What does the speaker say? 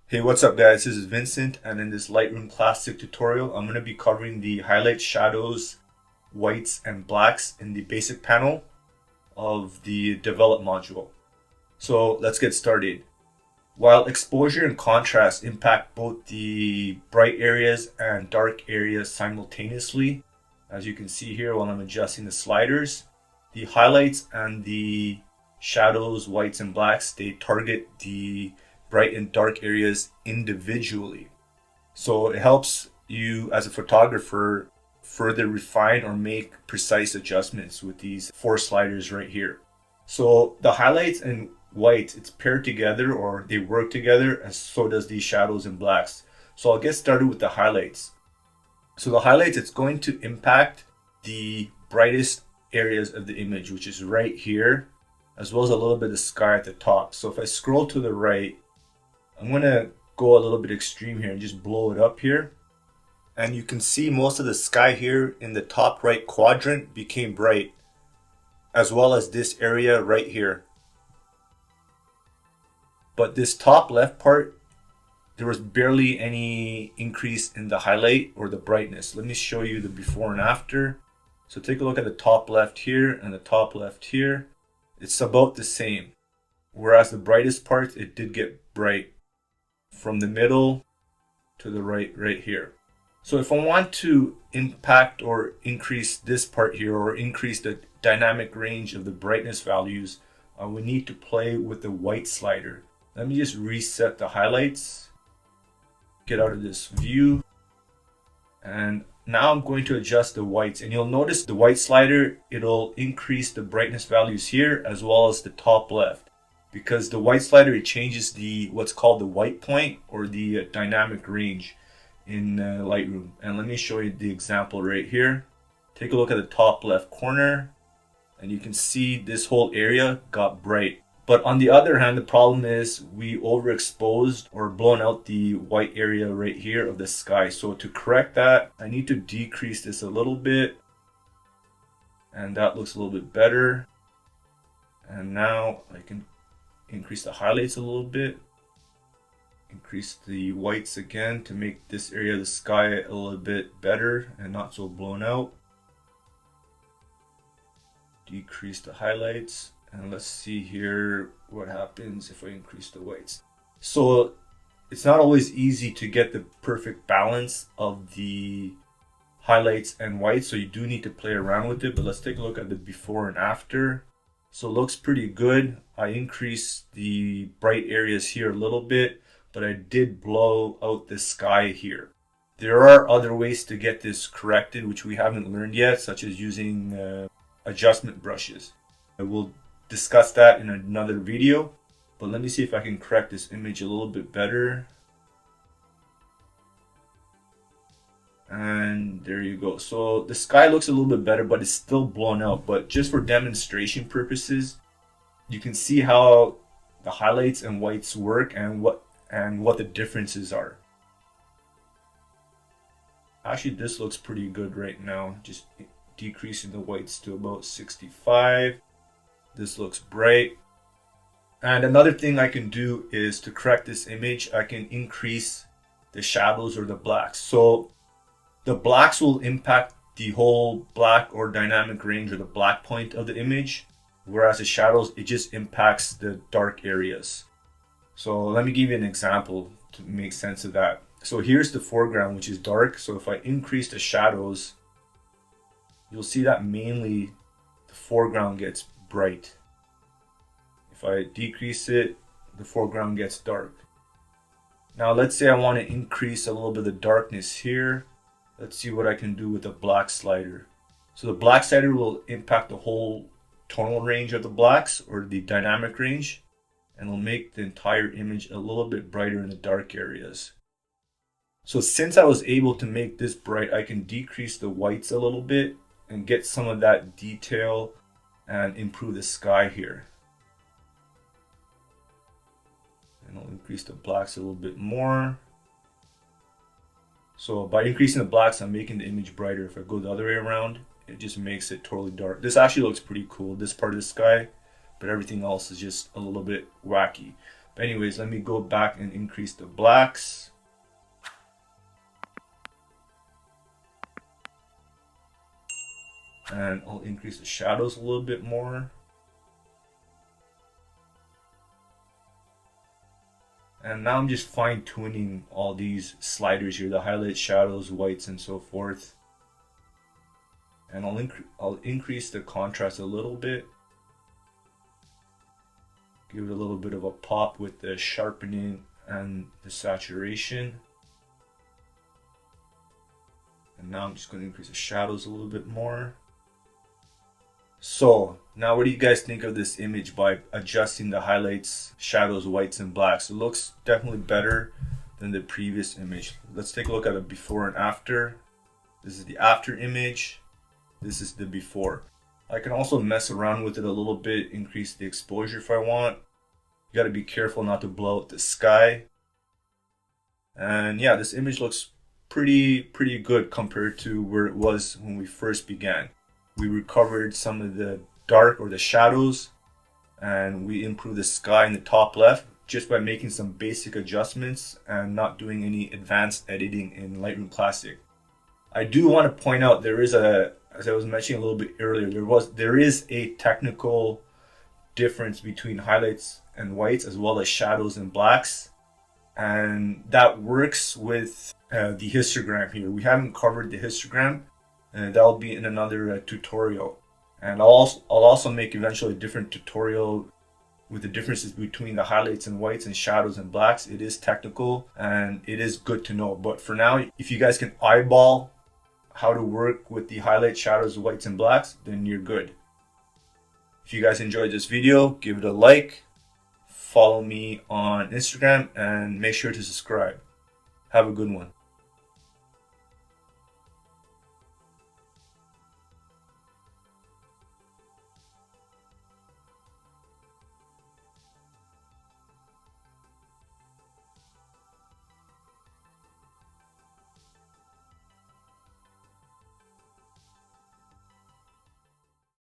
Hey, what's up guys? This is Vincent, and in this Lightroom Classic tutorial, I'm going to be covering the highlights, shadows, whites, and blacks in the basic panel of the develop module. So let's get started. While exposure and contrast impact both the bright areas and dark areas simultaneously, as you can see here while I'm adjusting the sliders, the highlights and the shadows, whites, and blacks, they target the bright and dark areas individually. So it helps you as a photographer further refine or make precise adjustments with these four sliders right here. So the highlights and whites, it's paired together or they work together, as so does the shadows and blacks. So I'll get started with the highlights. So the highlights, it's going to impact the brightest areas of the image, which is right here, as well as a little bit of the sky at the top. So if I scroll to the right, I'm going to go a little bit extreme here and just blow it up here. And you can see most of the sky here in the top right quadrant became bright, as well as this area right here. But this top left part, there was barely any increase in the highlight or the brightness. Let me show you the before and after. So take a look at the top left here and the top left here. It's about the same. Whereas the brightest part, it did get bright from the middle to the right here. So if I want to impact or increase this part here, or increase the dynamic range of the brightness values, we need to play with the white slider. Let me just reset the highlights, get out of this view, and now I'm going to adjust the whites. And you'll notice the white slider, it'll increase the brightness values here as well as the top left, because the white slider, it changes the what's called the white point or the dynamic range in Lightroom. And let me show you the example right here. Take a look at the top left corner and you can see this whole area got bright. But on the other hand, the problem is we overexposed or blown out the white area right here of the sky. So to correct that, I need to decrease this a little bit, and that looks a little bit better. And now I can increase the highlights a little bit, increase the whites again to make this area of the sky a little bit better and not so blown out. Decrease the highlights, and let's see here what happens if I increase the whites. So it's not always easy to get the perfect balance of the highlights and whites, so you do need to play around with it. But let's take a look at the before and after. So it looks pretty good. I increased the bright areas here a little bit, but I did blow out the sky here. There are other ways to get this corrected, which we haven't learned yet, such as using adjustment brushes. I will discuss that in another video, but let me see if I can correct this image a little bit better. And there you go. So the sky looks a little bit better, but it's still blown out. But just for demonstration purposes, you can see how the highlights and whites work and what the differences are. Actually, this looks pretty good right now. Just decreasing the whites to about 65. This looks bright. And another thing I can do is to correct this image, I can increase the shadows or the blacks. So the blacks will impact the whole black or dynamic range or the black point of the image, whereas the shadows, it just impacts the dark areas. So let me give you an example to make sense of that. So here's the foreground, which is dark. So if I increase the shadows, you'll see that mainly the foreground gets bright. If I decrease it, the foreground gets dark. Now let's say I want to increase a little bit of the darkness here. Let's see what I can do with the black slider. So the black slider will impact the whole tonal range of the blacks or the dynamic range, and will make the entire image a little bit brighter in the dark areas. So since I was able to make this bright, I can decrease the whites a little bit and get some of that detail and improve the sky here. And I'll increase the blacks a little bit more. So by increasing the blacks, I'm making the image brighter. If I go the other way around, it just makes it totally dark. This actually looks pretty cool, this part of the sky, but everything else is just a little bit wacky. But anyways, let me go back and increase the blacks. And I'll increase the shadows a little bit more. And now I'm just fine tuning all these sliders here, the highlights, shadows, whites, and so forth. And I'll increase the contrast a little bit. Give it a little bit of a pop with the sharpening and the saturation. And now I'm just going to increase the shadows a little bit more. So now what do you guys think of this image by adjusting the highlights, shadows, whites, and blacks? It looks definitely better than the previous image. Let's take a look at a before and after. This is the after image. This is the before. I can also mess around with it a little bit, increase the exposure if I want. You got to be careful not to blow out the sky. And yeah, this image looks pretty good compared to where it was when we first began. We recovered some of the dark or the shadows, and we improved the sky in the top left just by making some basic adjustments and not doing any advanced editing in Lightroom Classic. I do want to point out there is as I was mentioning a little bit earlier, there is a technical difference between highlights and whites as well as shadows and blacks, and that works with the histogram here. We haven't covered the histogram, and that'll be in another tutorial. And I'll also make eventually a different tutorial with the differences between the highlights and whites and shadows and blacks. It is technical and it is good to know. But for now, if you guys can eyeball how to work with the highlights, shadows, whites, and blacks, then you're good. If you guys enjoyed this video, give it a like, follow me on Instagram, and make sure to subscribe. Have a good one.